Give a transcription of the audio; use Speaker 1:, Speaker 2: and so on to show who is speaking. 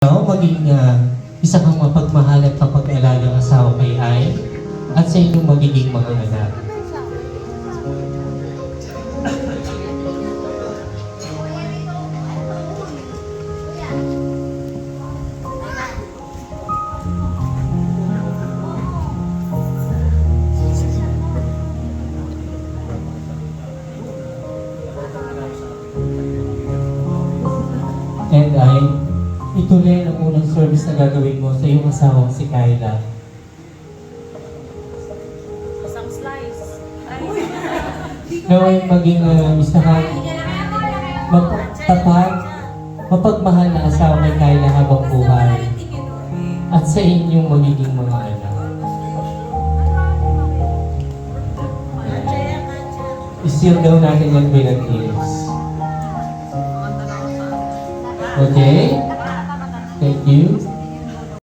Speaker 1: Maging isa kang mapagmahal at mapag-alagang asawa kay Ay at sa inyong magiging mga anak. And Ay, ito rin ang unang service na gagawin mo sa iyong asawang si Kyla.
Speaker 2: Isang slice.
Speaker 1: Naway maging isa kang magtatag, mapagmahal na asawa kay Kyla habang buhay at sa inyong magiging mga anak. Isil daw natin yung bilang kilos. Okay? Thank you.